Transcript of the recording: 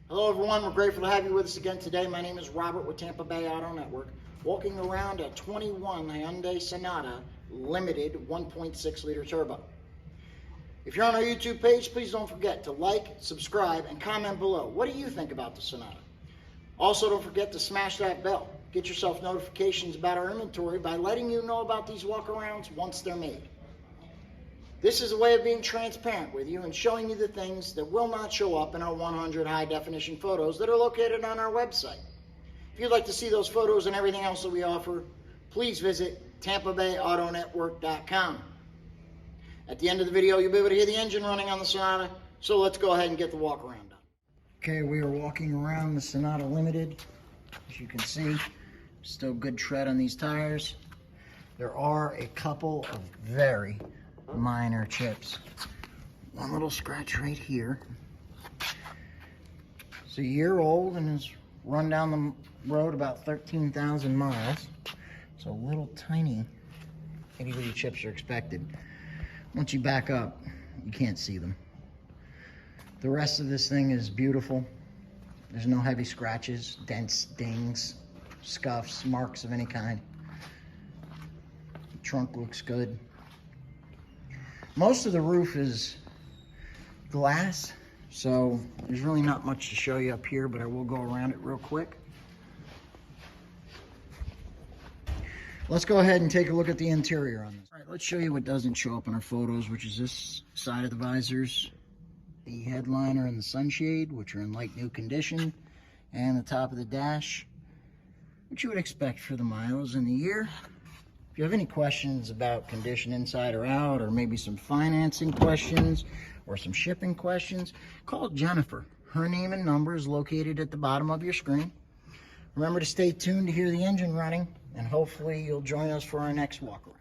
Hello everyone, we're grateful to have you with us again today. My name is Robert with Tampa Bay Auto Network, walking around a 21 Hyundai Sonata limited 1.6 liter turbo. If you're on our YouTube page, please don't forget to like, subscribe, and comment below. What do you think about the Sonata? Also, don't forget to smash that bell. Get yourself notifications about our inventory by letting you know about these walkarounds once they're made. This is a way of being transparent with you and showing you the things that will not show up in our 100 high-definition photos that are located on our website. If you'd like to see those photos and everything else that we offer, please visit TampaBayAutoNetwork.com. At the end of the video, you'll be able to hear the engine running on the Sonata, so let's go ahead and get the walk-around done. Okay, we are walking around the Sonata Limited. As you can see, still good tread on these tires. There are a couple of very minor chips. One little scratch right here. It's a year old and has run down the road about 13,000 miles. So little tiny itty bitty chips are expected. Once you back up, you can't see them. The rest of this thing is beautiful. There's no heavy scratches, dents, dings, scuffs, marks of any kind. The trunk looks good. Most of the roof is glass, so there's really not much to show you up here, but I will go around it real quick. Let's go ahead and take a look at the interior on this. All right, let's show you what doesn't show up in our photos, which is this side of the visors, the headliner and the sunshade, which are in like new condition, and the top of the dash, which you would expect for the miles in the year. If you have any questions about condition inside or out, or maybe some financing questions or some shipping questions, call Jennifer. Her name and number is located at the bottom of your screen. Remember to stay tuned to hear the engine running, and hopefully you'll join us for our next walk around.